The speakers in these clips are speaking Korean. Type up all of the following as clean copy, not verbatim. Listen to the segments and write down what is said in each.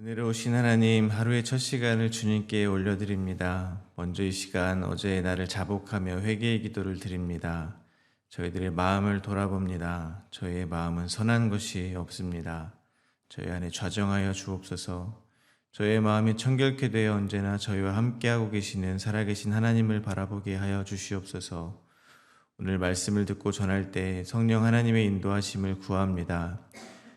은혜로우신 하나님, 하루의 첫 시간을 주님께 올려드립니다. 먼저 이 시간 어제의 날을 자복하며 회개의 기도를 드립니다. 저희들의 마음을 돌아봅니다. 저희의 마음은 선한 것이 없습니다. 저희 안에 좌정하여 주옵소서. 저희의 마음이 청결케 되어 언제나 저희와 함께하고 계시는 살아계신 하나님을 바라보게 하여 주시옵소서. 오늘 말씀을 듣고 전할 때 성령 하나님의 인도하심을 구합니다.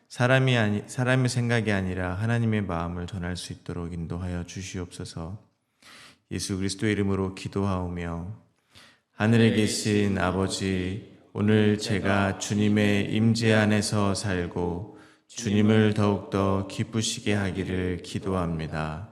사람의 생각이 아니라 하나님의 마음을 전할 수 있도록 인도하여 주시옵소서. 예수 그리스도의 이름으로 기도하오며, 하늘에 계신 아버지, 오늘 제가 주님의 임재 안에서 살고 주님을 더욱더 기쁘시게 하기를 기도합니다.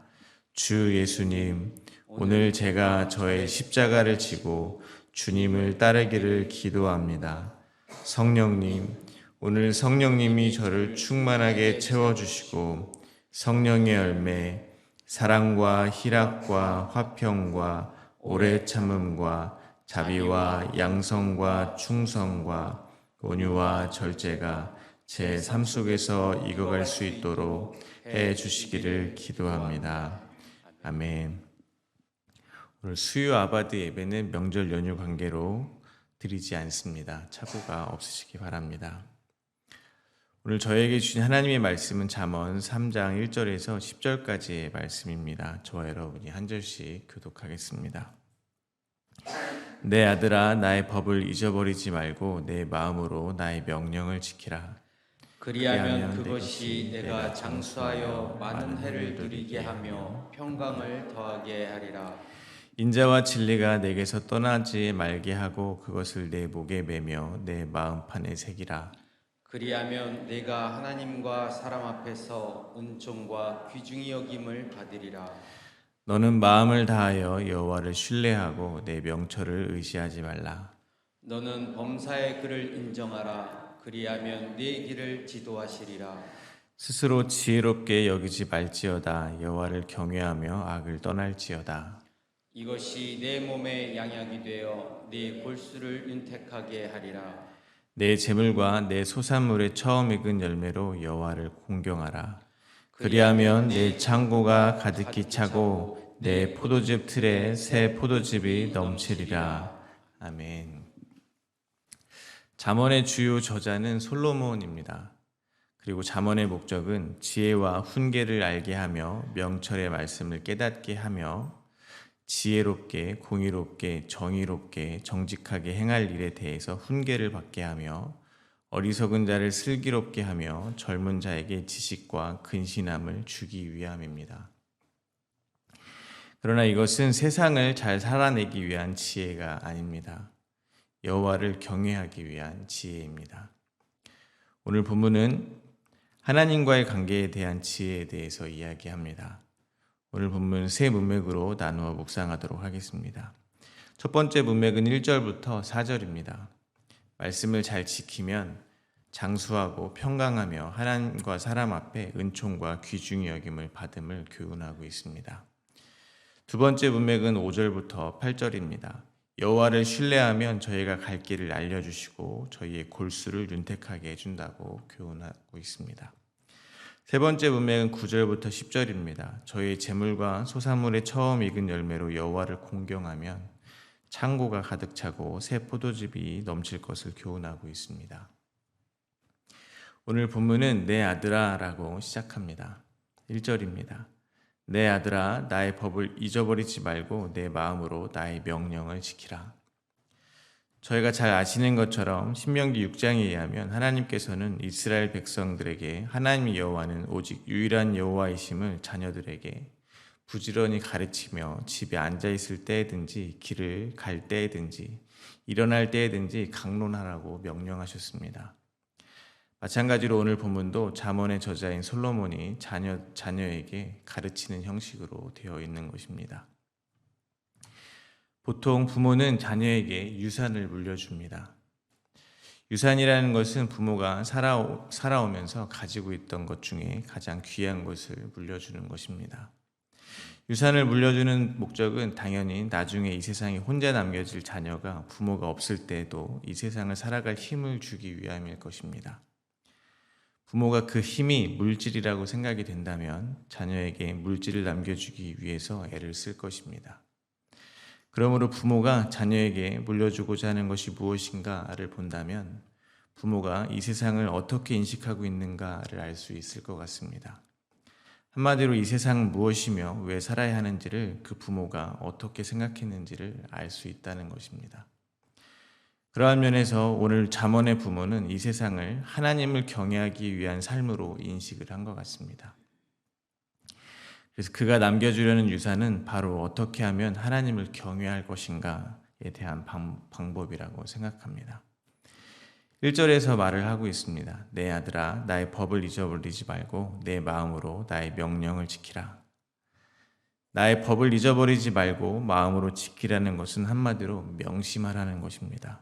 주 예수님, 오늘 제가 저의 십자가를 지고 주님을 따르기를 기도합니다. 성령님, 오늘 성령님이 저를 충만하게 채워주시고 성령의 열매, 사랑과 희락과 화평과 오래 참음과 자비와 양성과 충성과 온유와 절제가 제 삶 속에서 익어갈 수 있도록 해 주시기를 기도합니다. 아멘. 오늘 수요 아바드 예배는 명절 연휴 관계로 드리지 않습니다. 착오가 없으시기 바랍니다. 오늘 저에게 주신 하나님의 말씀은 잠언 3장 1절에서 10절까지의 말씀입니다. 저와 여러분이 한 절씩 교독하겠습니다. 내 아들아, 나의 법을 잊어버리지 말고 내 마음으로 나의 명령을 지키라. 그리하면 그것이 내가 장수하여 많은 해를 누리게 하며 평강을 더하게 하리라. 인자와 진리가 내게서 떠나지 말게 하고 그것을 내 목에 매며 내 마음판에 새기라. 그리하면 내가 하나님과 사람 앞에서 은총과 귀중히 여김을 받으리라. 너는 마음을 다하여 여호와를 신뢰하고 내 명철을 의지하지 말라. 너는 범사의 그를 인정하라. 그리하면 네 길을 지도하시리라. 스스로 지혜롭게 여기지 말지어다. 여호와를 경외하며 악을 떠날지어다. 이것이 내 몸의 양약이 되어 네 골수를 윤택하게 하리라. 내 재물과 내 소산물의 처음 익은 열매로 여호와를 공경하라. 그리하면 내 창고가 가득히 차고 내 포도즙 틀에 새 포도즙이 넘치리라. 아멘. 잠언의 주요 저자는 솔로몬입니다. 그리고 잠언의 목적은 지혜와 훈계를 알게 하며 명철의 말씀을 깨닫게 하며 지혜롭게, 공의롭게, 정의롭게, 정직하게 행할 일에 대해서 훈계를 받게 하며 어리석은 자를 슬기롭게 하며 젊은 자에게 지식과 근신함을 주기 위함입니다. 그러나 이것은 세상을 잘 살아내기 위한 지혜가 아닙니다. 여호와를 경외하기 위한 지혜입니다. 오늘 본문은 하나님과의 관계에 대한 지혜에 대해서 이야기합니다. 오늘 본문 세 문맥으로 나누어 묵상하도록 하겠습니다. 첫 번째 문맥은 1절부터 4절입니다. 말씀을 잘 지키면 장수하고 평강하며 하나님과 사람 앞에 은총과 귀중히 여김을 받음을 교훈하고 있습니다. 두 번째 문맥은 5절부터 8절입니다. 여호와를 신뢰하면 저희가 갈 길을 알려주시고 저희의 골수를 윤택하게 해준다고 교훈하고 있습니다. 세 번째 문맥은 9절부터 10절입니다. 저희 재물과 소산물의 처음 익은 열매로 여호와를 공경하면 창고가 가득 차고 새 포도즙이 넘칠 것을 교훈하고 있습니다. 오늘 본문은 내 아들아 라고 시작합니다. 1절입니다. 내 아들아, 나의 법을 잊어버리지 말고 내 마음으로 나의 명령을 지키라. 저희가 잘 아시는 것처럼 신명기 6장에 의하면 하나님께서는 이스라엘 백성들에게 하나님 여호와는 오직 유일한 여호와이심을 자녀들에게 부지런히 가르치며 집에 앉아있을 때에든지 길을 갈 때에든지 일어날 때에든지 강론하라고 명령하셨습니다. 마찬가지로 오늘 본문도 잠언의 저자인 솔로몬이 자녀에게 가르치는 형식으로 되어 있는 것입니다. 보통 부모는 자녀에게 유산을 물려줍니다. 유산이라는 것은 부모가 살아오면서 가지고 있던 것 중에 가장 귀한 것을 물려주는 것입니다. 유산을 물려주는 목적은 당연히 나중에 이 세상에 혼자 남겨질 자녀가 부모가 없을 때에도 이 세상을 살아갈 힘을 주기 위함일 것입니다. 부모가 그 힘이 물질이라고 생각이 된다면 자녀에게 물질을 남겨주기 위해서 애를 쓸 것입니다. 그러므로 부모가 자녀에게 물려주고자 하는 것이 무엇인가를 본다면 부모가 이 세상을 어떻게 인식하고 있는가를 알 수 있을 것 같습니다. 한마디로 이 세상은 무엇이며 왜 살아야 하는지를 그 부모가 어떻게 생각했는지를 알 수 있다는 것입니다. 그러한 면에서 오늘 잠언의 부모는 이 세상을 하나님을 경외하기 위한 삶으로 인식을 한 것 같습니다. 그래서 그가 남겨주려는 유산은 바로 어떻게 하면 하나님을 경외할 것인가에 대한 방법이라고 생각합니다. 1절에서 말을 하고 있습니다. 내 아들아, 나의 법을 잊어버리지 말고 내 마음으로 나의 명령을 지키라. 나의 법을 잊어버리지 말고 마음으로 지키라는 것은 한마디로 명심하라는 것입니다.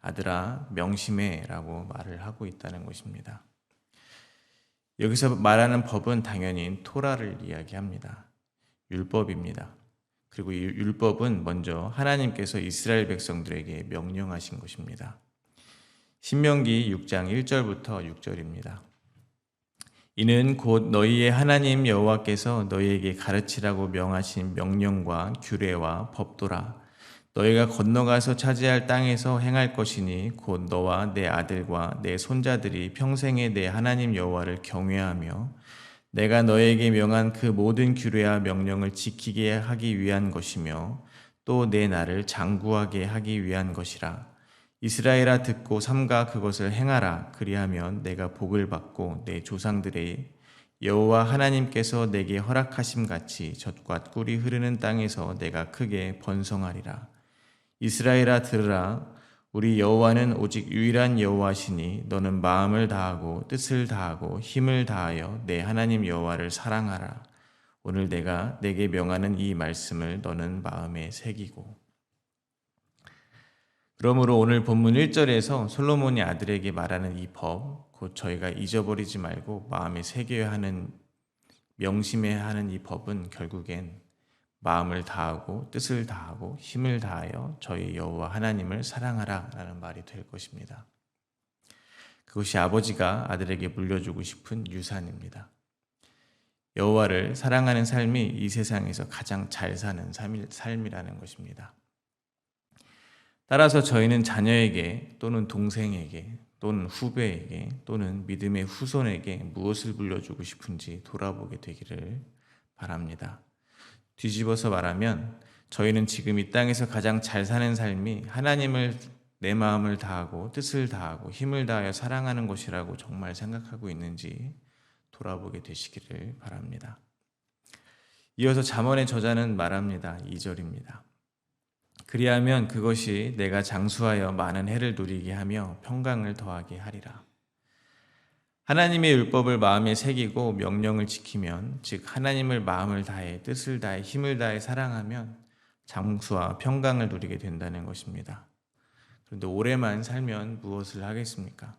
아들아, 명심해 라고 말을 하고 있다는 것입니다. 여기서 말하는 법은 당연히 토라를 이야기합니다. 율법입니다. 그리고 이 율법은 먼저 하나님께서 이스라엘 백성들에게 명령하신 것입니다. 신명기 6장 1절부터 6절입니다. 이는 곧 너희의 하나님 여호와께서 너희에게 가르치라고 명하신 명령과 규례와 법도라. 너희가 건너가서 차지할 땅에서 행할 것이니 곧 너와 내 아들과 내 손자들이 평생에 내 하나님 여호와를 경외하며 내가 너희에게 명한 그 모든 규례와 명령을 지키게 하기 위한 것이며 또 내 나를 장구하게 하기 위한 것이라. 이스라엘아 듣고 삼가 그것을 행하라. 그리하면 내가 복을 받고 내 조상들의 여호와 하나님께서 내게 허락하심 같이 젖과 꿀이 흐르는 땅에서 내가 크게 번성하리라. 이스라엘아 들으라. 우리 여호와는 오직 유일한 여호와시니 너는 마음을 다하고 뜻을 다하고 힘을 다하여 내 하나님 여호와를 사랑하라. 오늘 내가 내게 명하는 이 말씀을 너는 마음에 새기고. 그러므로 오늘 본문 1절에서 솔로몬이 아들에게 말하는 이 법, 곧 저희가 잊어버리지 말고 마음에 새겨야 하는, 명심해야 하는 이 법은 결국엔 마음을 다하고 뜻을 다하고 힘을 다하여 저희 여호와 하나님을 사랑하라 라는 말이 될 것입니다. 그것이 아버지가 아들에게 물려주고 싶은 유산입니다. 여호와를 사랑하는 삶이 이 세상에서 가장 잘 사는 삶이라는 것입니다. 따라서 저희는 자녀에게 또는 동생에게 또는 후배에게 또는 믿음의 후손에게 무엇을 물려주고 싶은지 돌아보게 되기를 바랍니다. 뒤집어서 말하면 저희는 지금 이 땅에서 가장 잘 사는 삶이 하나님을 내 마음을 다하고 뜻을 다하고 힘을 다하여 사랑하는 것이라고 정말 생각하고 있는지 돌아보게 되시기를 바랍니다. 이어서 잠언의 저자는 말합니다. 2절입니다. 그리하면 그것이 내가 장수하여 많은 해를 누리게 하며 평강을 더하게 하리라. 하나님의 율법을 마음에 새기고 명령을 지키면, 즉 하나님을 마음을 다해 뜻을 다해 힘을 다해 사랑하면 장수와 평강을 누리게 된다는 것입니다. 그런데 오래만 살면 무엇을 하겠습니까?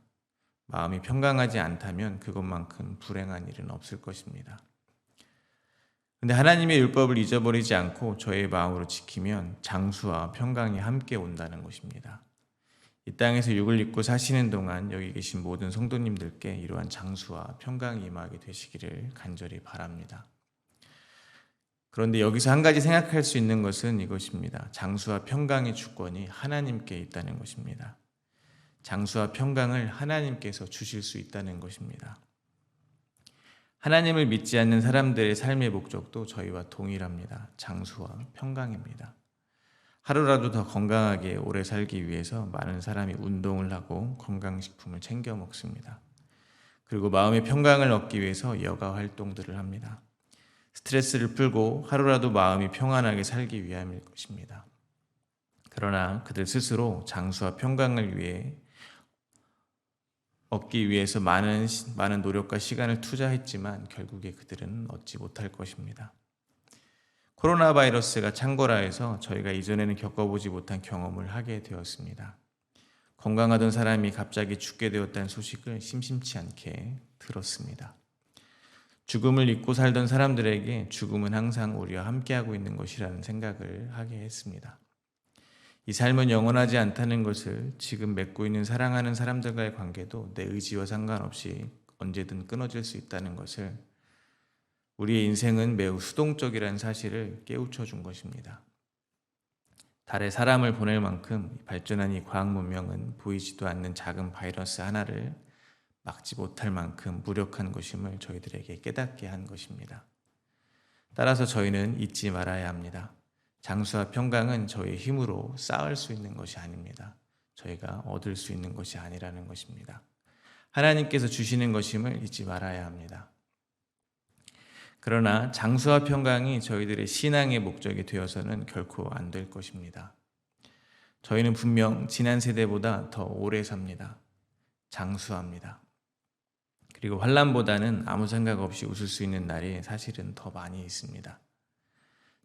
마음이 평강하지 않다면 그것만큼 불행한 일은 없을 것입니다. 그런데 하나님의 율법을 잊어버리지 않고 저의 마음으로 지키면 장수와 평강이 함께 온다는 것입니다. 이 땅에서 육을 입고 사시는 동안 여기 계신 모든 성도님들께 이러한 장수와 평강이 임하게 되시기를 간절히 바랍니다. 그런데 여기서 한 가지 생각할 수 있는 것은 이것입니다. 장수와 평강의 주권이 하나님께 있다는 것입니다. 장수와 평강을 하나님께서 주실 수 있다는 것입니다. 하나님을 믿지 않는 사람들의 삶의 목적도 저희와 동일합니다. 장수와 평강입니다. 하루라도 더 건강하게 오래 살기 위해서 많은 사람이 운동을 하고 건강식품을 챙겨 먹습니다. 그리고 마음의 평강을 얻기 위해서 여가 활동들을 합니다. 스트레스를 풀고 하루라도 마음이 평안하게 살기 위함일 것입니다. 그러나 그들 스스로 장수와 평강을 위해 얻기 위해서 많은 노력과 시간을 투자했지만 결국에 그들은 얻지 못할 것입니다. 코로나 바이러스가 창궐하여서 저희가 이전에는 겪어보지 못한 경험을 하게 되었습니다. 건강하던 사람이 갑자기 죽게 되었다는 소식을 심심치 않게 들었습니다. 죽음을 잊고 살던 사람들에게 죽음은 항상 우리와 함께하고 있는 것이라는 생각을 하게 했습니다. 이 삶은 영원하지 않다는 것을 지금 맺고 있는 사랑하는 사람들과의 관계도 내 의지와 상관없이 언제든 끊어질 수 있다는 것을, 우리의 인생은 매우 수동적이라는 사실을 깨우쳐 준 것입니다. 달에 사람을 보낼 만큼 발전한 이 과학 문명은 보이지도 않는 작은 바이러스 하나를 막지 못할 만큼 무력한 것임을 저희들에게 깨닫게 한 것입니다. 따라서 저희는 잊지 말아야 합니다. 장수와 평강은 저희의 힘으로 쌓을 수 있는 것이 아닙니다. 저희가 얻을 수 있는 것이 아니라는 것입니다. 하나님께서 주시는 것임을 잊지 말아야 합니다. 그러나 장수와 평강이 저희들의 신앙의 목적이 되어서는 결코 안 될 것입니다. 저희는 분명 지난 세대보다 더 오래 삽니다. 장수합니다. 그리고 환난보다는 아무 생각 없이 웃을 수 있는 날이 사실은 더 많이 있습니다.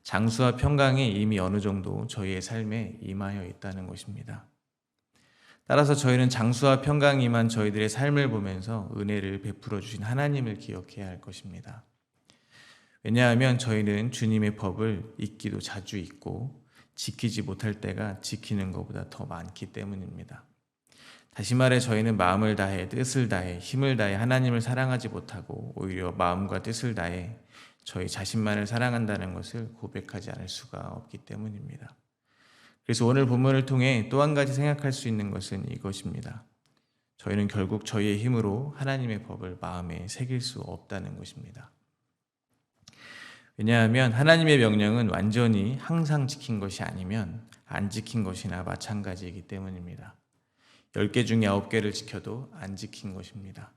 장수와 평강이 이미 어느 정도 저희의 삶에 임하여 있다는 것입니다. 따라서 저희는 장수와 평강이 임한 저희들의 삶을 보면서 은혜를 베풀어 주신 하나님을 기억해야 할 것입니다. 왜냐하면 저희는 주님의 법을 잊기도 자주 잊고 지키지 못할 때가 지키는 것보다 더 많기 때문입니다. 다시 말해 저희는 마음을 다해, 뜻을 다해, 힘을 다해 하나님을 사랑하지 못하고 오히려 마음과 뜻을 다해 저희 자신만을 사랑한다는 것을 고백하지 않을 수가 없기 때문입니다. 그래서 오늘 본문을 통해 또 한 가지 생각할 수 있는 것은 이것입니다. 저희는 결국 저희의 힘으로 하나님의 법을 마음에 새길 수 없다는 것입니다. 왜냐하면 하나님의 명령은 완전히 항상 지킨 것이 아니면 안 지킨 것이나 마찬가지이기 때문입니다. 10개 중에 9개를 지켜도 안 지킨 것입니다.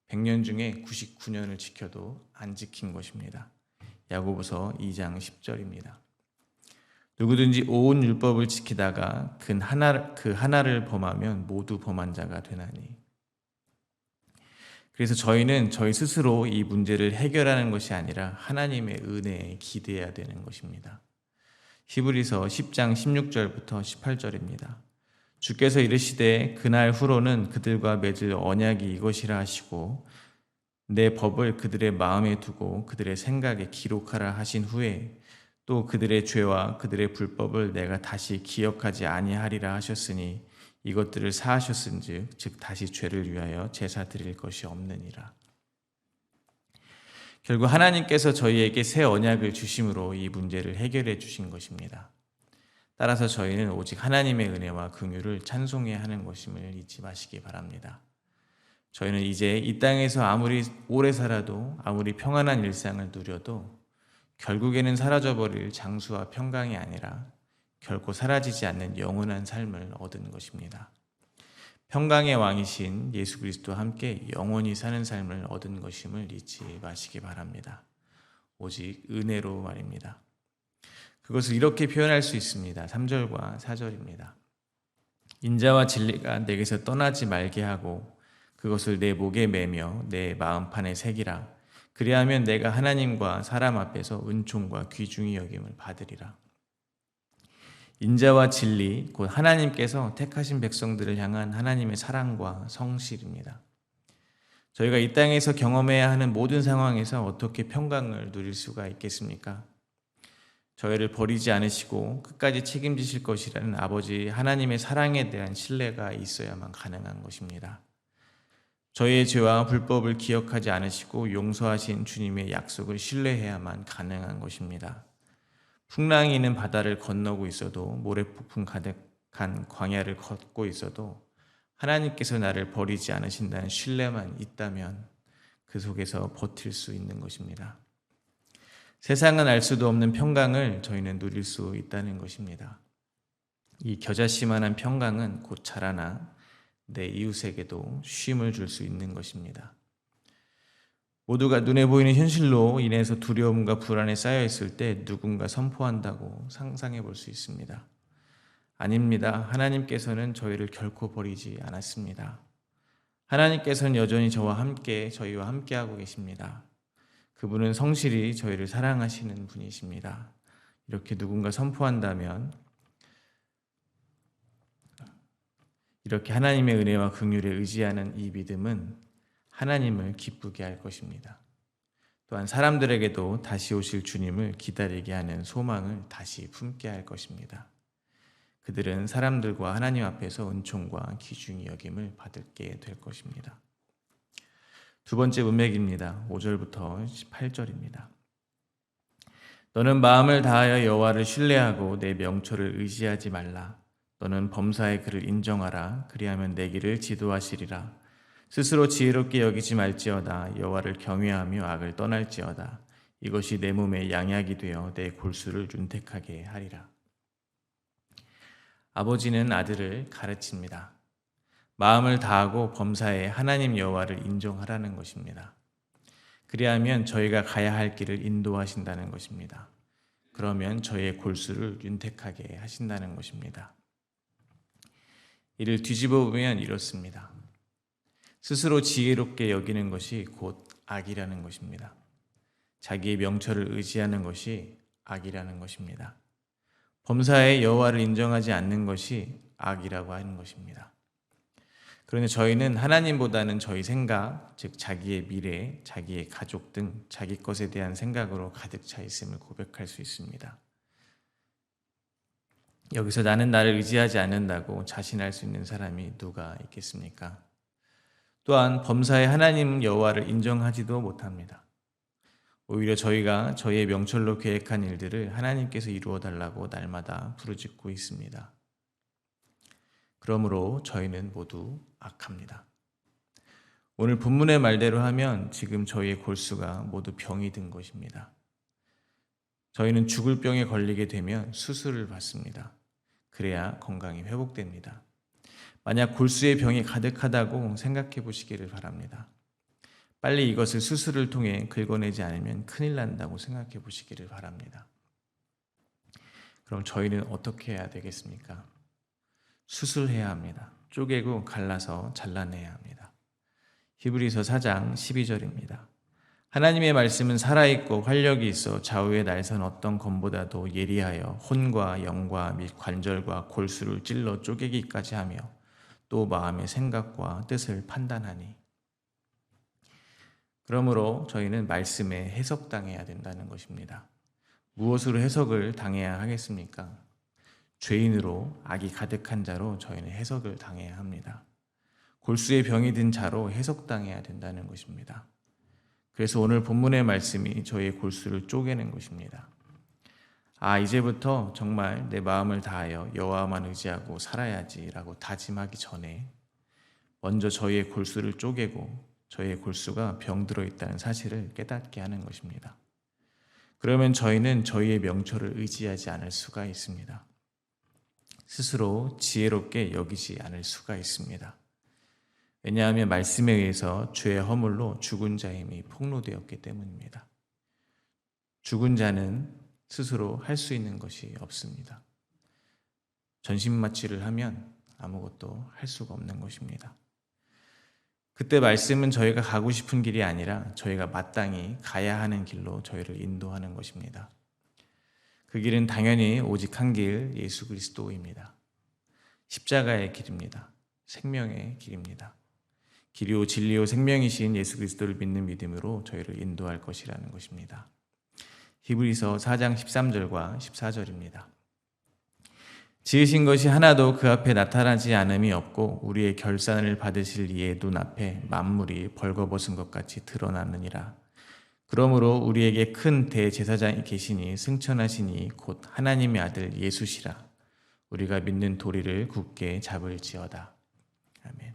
100년 중에 99년을 지켜도 안 지킨 것입니다. 야고보서 2장 10절입니다. 누구든지 온 율법을 지키다가 그 하나를 범하면 모두 범한 자가 되나니. 그래서 저희는 저희 스스로 이 문제를 해결하는 것이 아니라 하나님의 은혜에 기대해야 되는 것입니다. 히브리서 10장 16절부터 18절입니다. 주께서 이르시되 그날 후로는 그들과 맺을 언약이 이것이라 하시고 내 법을 그들의 마음에 두고 그들의 생각에 기록하라 하신 후에 또 그들의 죄와 그들의 불법을 내가 다시 기억하지 아니하리라 하셨으니 이것들을 사하셨은즉 즉 다시 죄를 위하여 제사 드릴 것이 없느니라. 결국 하나님께서 저희에게 새 언약을 주심으로 이 문제를 해결해 주신 것입니다. 따라서 저희는 오직 하나님의 은혜와 긍휼을 찬송해야 하는 것임을 잊지 마시기 바랍니다. 저희는 이제 이 땅에서 아무리 오래 살아도 아무리 평안한 일상을 누려도 결국에는 사라져버릴 장수와 평강이 아니라 결코 사라지지 않는 영원한 삶을 얻은 것입니다. 평강의 왕이신 예수 그리스도와 함께 영원히 사는 삶을 얻은 것임을 잊지 마시기 바랍니다. 오직 은혜로 말입니다. 그것을 이렇게 표현할 수 있습니다. 3절과 4절입니다. 인자와 진리가 내게서 떠나지 말게 하고 그것을 내 목에 매며 내 마음판에 새기라. 그리하면 내가 하나님과 사람 앞에서 은총과 귀중히 여김을 받으리라. 인자와 진리, 곧 하나님께서 택하신 백성들을 향한 하나님의 사랑과 성실입니다. 저희가 이 땅에서 경험해야 하는 모든 상황에서 어떻게 평강을 누릴 수가 있겠습니까? 저희를 버리지 않으시고 끝까지 책임지실 것이라는 아버지 하나님의 사랑에 대한 신뢰가 있어야만 가능한 것입니다. 저희의 죄와 불법을 기억하지 않으시고 용서하신 주님의 약속을 신뢰해야만 가능한 것입니다. 풍랑이 있는 바다를 건너고 있어도 모래폭풍 가득한 광야를 걷고 있어도 하나님께서 나를 버리지 않으신다는 신뢰만 있다면 그 속에서 버틸 수 있는 것입니다. 세상은 알 수도 없는 평강을 저희는 누릴 수 있다는 것입니다. 이 겨자씨만한 평강은 곧 자라나 내 이웃에게도 쉼을 줄 수 있는 것입니다. 모두가 눈에 보이는 현실로 인해서 두려움과 불안에 쌓여 있을 때 누군가 선포한다고 상상해 볼 수 있습니다. 아닙니다. 하나님께서는 저희를 결코 버리지 않았습니다. 하나님께서는 여전히 저희와 함께 하고 계십니다. 그분은 성실히 저희를 사랑하시는 분이십니다. 이렇게 누군가 선포한다면 이렇게 하나님의 은혜와 긍휼에 의지하는 이 믿음은 하나님을 기쁘게 할 것입니다. 또한 사람들에게도 다시 오실 주님을 기다리게 하는 소망을 다시 품게 할 것입니다. 그들은 사람들과 하나님 앞에서 은총과 귀중히 여김을 받게 될 것입니다. 두 번째 문맥입니다. 5절부터 18절입니다. 너는 마음을 다하여 여호와를 신뢰하고 내 명초를 의지하지 말라. 너는 범사의 그를 인정하라. 그리하면 내 길을 지도하시리라. 스스로 지혜롭게 여기지 말지어다. 여호와를 경외하며 악을 떠날지어다. 이것이 내 몸에 양약이 되어 내 골수를 윤택하게 하리라. 아버지는 아들을 가르칩니다. 마음을 다하고 범사에 하나님 여호와를 인정하라는 것입니다. 그리하면 저희가 가야 할 길을 인도하신다는 것입니다. 그러면 저희의 골수를 윤택하게 하신다는 것입니다. 이를 뒤집어 보면 이렇습니다. 스스로 지혜롭게 여기는 것이 곧 악이라는 것입니다. 자기의 명철을 의지하는 것이 악이라는 것입니다. 범사에 여호와를 인정하지 않는 것이 악이라고 하는 것입니다. 그런데 저희는 하나님보다는 저희 생각, 즉 자기의 미래, 자기의 가족 등 자기 것에 대한 생각으로 가득 차 있음을 고백할 수 있습니다. 여기서 나는 나를 의지하지 않는다고 자신할 수 있는 사람이 누가 있겠습니까? 또한 범사에 하나님 여호와를 인정하지도 못합니다. 오히려 저희가 저희의 명철로 계획한 일들을 하나님께서 이루어 달라고 날마다 부르짖고 있습니다. 그러므로 저희는 모두 악합니다. 오늘 본문의 말대로 하면 지금 저희의 골수가 모두 병이 든 것입니다. 저희는 죽을 병에 걸리게 되면 수술을 받습니다. 그래야 건강이 회복됩니다. 만약 골수의 병이 가득하다고 생각해 보시기를 바랍니다. 빨리 이것을 수술을 통해 긁어내지 않으면 큰일 난다고 생각해 보시기를 바랍니다. 그럼 저희는 어떻게 해야 되겠습니까? 수술해야 합니다. 쪼개고 갈라서 잘라내야 합니다. 히브리서 4장 12절입니다. 하나님의 말씀은 살아있고 활력이 있어 좌우에 날선 어떤 검보다도 예리하여 혼과 영과 및 관절과 골수를 찔러 쪼개기까지 하며 또 마음의 생각과 뜻을 판단하니. 그러므로 저희는 말씀에 해석당해야 된다는 것입니다. 무엇으로 해석을 당해야 하겠습니까? 죄인으로 악이 가득한 자로 저희는 해석을 당해야 합니다. 골수의 병이 든 자로 해석당해야 된다는 것입니다. 그래서 오늘 본문의 말씀이 저희의 골수를 쪼개는 것입니다. 이제부터 정말 내 마음을 다하여 여호와만 의지하고 살아야지라고 다짐하기 전에 먼저 저희의 골수를 쪼개고 저희의 골수가 병들어 있다는 사실을 깨닫게 하는 것입니다. 그러면 저희는 저희의 명철을 의지하지 않을 수가 있습니다. 스스로 지혜롭게 여기지 않을 수가 있습니다. 왜냐하면 말씀에 의해서 죄의 허물로 죽은 자의 힘이 폭로되었기 때문입니다. 죽은 자는 스스로 할 수 있는 것이 없습니다. 전신마취를 하면 아무것도 할 수가 없는 것입니다. 그때 말씀은 저희가 가고 싶은 길이 아니라 저희가 마땅히 가야 하는 길로 저희를 인도하는 것입니다. 그 길은 당연히 오직 한 길, 예수 그리스도입니다. 십자가의 길입니다. 생명의 길입니다. 길이요 진리요 생명이신 예수 그리스도를 믿는 믿음으로 저희를 인도할 것이라는 것입니다. 히브리서 4장 13절과 14절입니다. 지으신 것이 하나도 그 앞에 나타나지 않음이 없고 우리의 결산을 받으실 이의 눈앞에 만물이 벌거벗은 것 같이 드러나느니라. 그러므로 우리에게 큰 대제사장이 계시니 승천하시니 곧 하나님의 아들 예수시라. 우리가 믿는 도리를 굳게 잡을지어다. 아멘.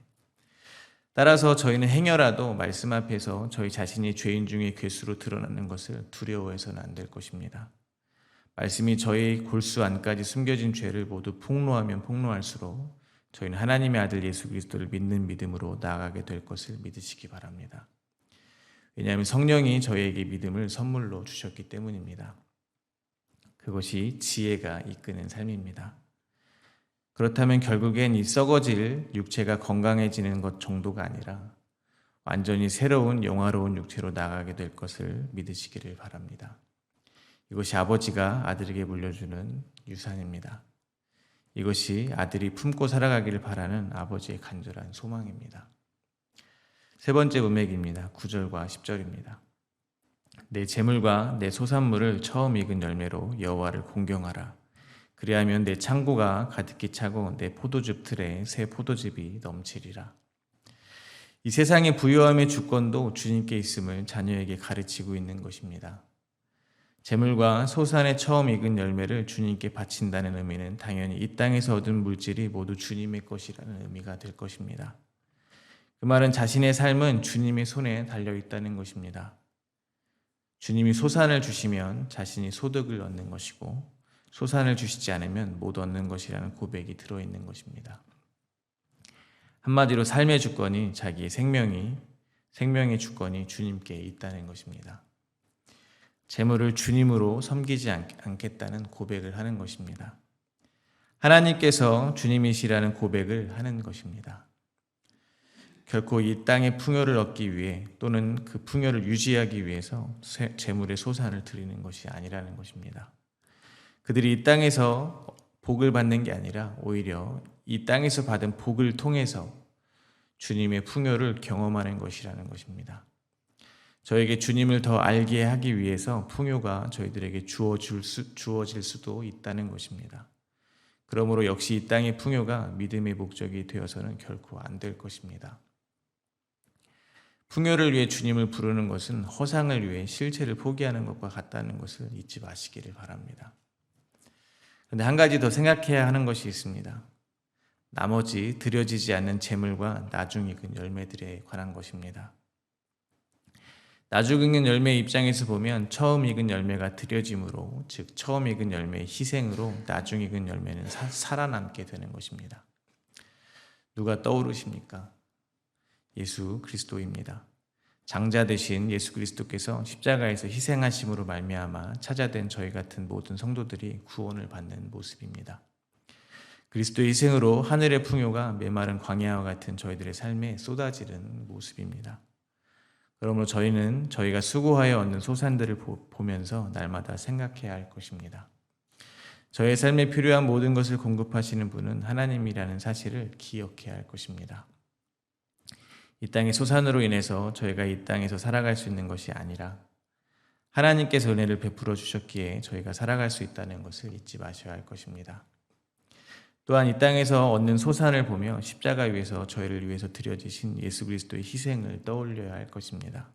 따라서 저희는 행여라도 말씀 앞에서 저희 자신이 죄인 중에 괴수로 드러나는 것을 두려워해서는 안 될 것입니다. 말씀이 저희 골수 안까지 숨겨진 죄를 모두 폭로하면 폭로할수록 저희는 하나님의 아들 예수 그리스도를 믿는 믿음으로 나아가게 될 것을 믿으시기 바랍니다. 왜냐하면 성령이 저희에게 믿음을 선물로 주셨기 때문입니다. 그것이 지혜가 이끄는 삶입니다. 그렇다면 결국엔 이 썩어질 육체가 건강해지는 것 정도가 아니라 완전히 새로운 영화로운 육체로 나아가게 될 것을 믿으시기를 바랍니다. 이것이 아버지가 아들에게 물려주는 유산입니다. 이것이 아들이 품고 살아가기를 바라는 아버지의 간절한 소망입니다. 세 번째 문맥입니다. 9절과 10절입니다. 내 재물과 내 소산물을 처음 익은 열매로 여호와를 공경하라. 그리하면 내 창고가 가득히 차고 내 포도즙 틀에 새 포도즙이 넘치리라. 이 세상의 부유함의 주권도 주님께 있음을 자녀에게 가르치고 있는 것입니다. 재물과 소산의 처음 익은 열매를 주님께 바친다는 의미는 당연히 이 땅에서 얻은 물질이 모두 주님의 것이라는 의미가 될 것입니다. 그 말은 자신의 삶은 주님의 손에 달려 있다는 것입니다. 주님이 소산을 주시면 자신이 소득을 얻는 것이고 소산을 주시지 않으면 못 얻는 것이라는 고백이 들어있는 것입니다. 한마디로 삶의 주권이 자기의 생명의 주권이 주님께 있다는 것입니다. 재물을 주님으로 섬기지 않겠다는 고백을 하는 것입니다. 하나님께서 주님이시라는 고백을 하는 것입니다. 결코 이 땅의 풍요를 얻기 위해 또는 그 풍요를 유지하기 위해서 재물의 소산을 드리는 것이 아니라는 것입니다. 그들이 이 땅에서 복을 받는 게 아니라 오히려 이 땅에서 받은 복을 통해서 주님의 풍요를 경험하는 것이라는 것입니다. 저에게 주님을 더 알게 하기 위해서 풍요가 저희들에게 주어질 수도 있다는 것입니다. 그러므로 역시 이 땅의 풍요가 믿음의 목적이 되어서는 결코 안 될 것입니다. 풍요를 위해 주님을 부르는 것은 허상을 위해 실체를 포기하는 것과 같다는 것을 잊지 마시기를 바랍니다. 그런데 한 가지 더 생각해야 하는 것이 있습니다. 나머지 드려지지 않는 재물과 나중 익은 열매들에 관한 것입니다. 나중 익은 열매의 입장에서 보면 처음 익은 열매가 드려짐으로, 즉 처음 익은 열매의 희생으로 나중 익은 열매는 살아남게 되는 것입니다. 누가 떠오르십니까? 예수 그리스도입니다. 장자 되신 예수 그리스도께서 십자가에서 희생하심으로 말미암아 찾아된 저희 같은 모든 성도들이 구원을 받는 모습입니다. 그리스도의 희생으로 하늘의 풍요가 메마른 광야와 같은 저희들의 삶에 쏟아지는 모습입니다. 그러므로 저희는 저희가 수고하여 얻는 소산들을 보면서 날마다 생각해야 할 것입니다. 저의 삶에 필요한 모든 것을 공급하시는 분은 하나님이라는 사실을 기억해야 할 것입니다. 이 땅의 소산으로 인해서 저희가 이 땅에서 살아갈 수 있는 것이 아니라 하나님께서 은혜를 베풀어 주셨기에 저희가 살아갈 수 있다는 것을 잊지 마셔야 할 것입니다. 또한 이 땅에서 얻는 소산을 보며 십자가 위에서 저희를 위해서 드려지신 예수 그리스도의 희생을 떠올려야 할 것입니다.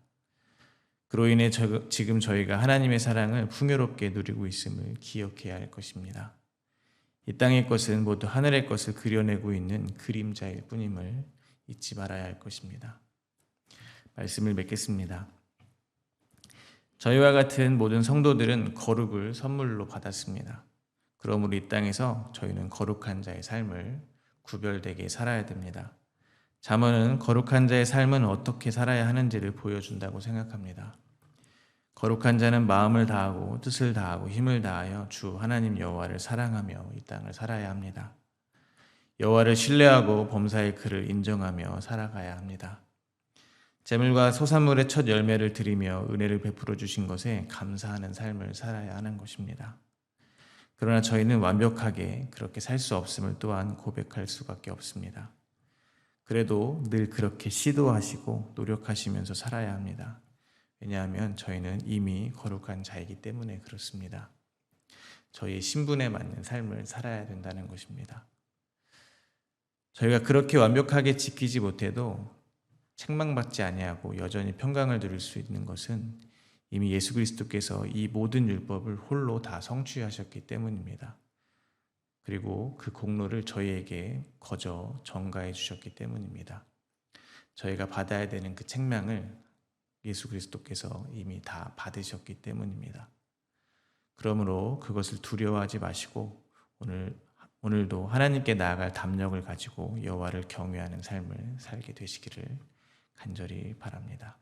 그로 인해 지금 저희가 하나님의 사랑을 풍요롭게 누리고 있음을 기억해야 할 것입니다. 이 땅의 것은 모두 하늘의 것을 그려내고 있는 그림자일 뿐임을 잊지 말아야 할 것입니다. 말씀을 맺겠습니다. 저희와 같은 모든 성도들은 거룩을 선물로 받았습니다. 그러므로 이 땅에서 저희는 거룩한 자의 삶을 구별되게 살아야 됩니다. 잠언은 거룩한 자의 삶은 어떻게 살아야 하는지를 보여준다고 생각합니다. 거룩한 자는 마음을 다하고 뜻을 다하고 힘을 다하여 주 하나님 여호와를 사랑하며 이 땅을 살아야 합니다. 여호와를 신뢰하고 범사의 그를 인정하며 살아가야 합니다. 재물과 소산물의 첫 열매를 드리며 은혜를 베풀어 주신 것에 감사하는 삶을 살아야 하는 것입니다. 그러나 저희는 완벽하게 그렇게 살 수 없음을 또한 고백할 수밖에 없습니다. 그래도 늘 그렇게 시도하시고 노력하시면서 살아야 합니다. 왜냐하면 저희는 이미 거룩한 자이기 때문에 그렇습니다. 저희의 신분에 맞는 삶을 살아야 된다는 것입니다. 저희가 그렇게 완벽하게 지키지 못해도 책망받지 아니하고 여전히 평강을 누릴 수 있는 것은 이미 예수 그리스도께서 이 모든 율법을 홀로 다 성취하셨기 때문입니다. 그리고 그 공로를 저희에게 거저 전가해 주셨기 때문입니다. 저희가 받아야 되는 그 책망을 예수 그리스도께서 이미 다 받으셨기 때문입니다. 그러므로 그것을 두려워하지 마시고 오늘도 하나님께 나아갈 담력을 가지고 여호와를 경외하는 삶을 살게 되시기를 간절히 바랍니다.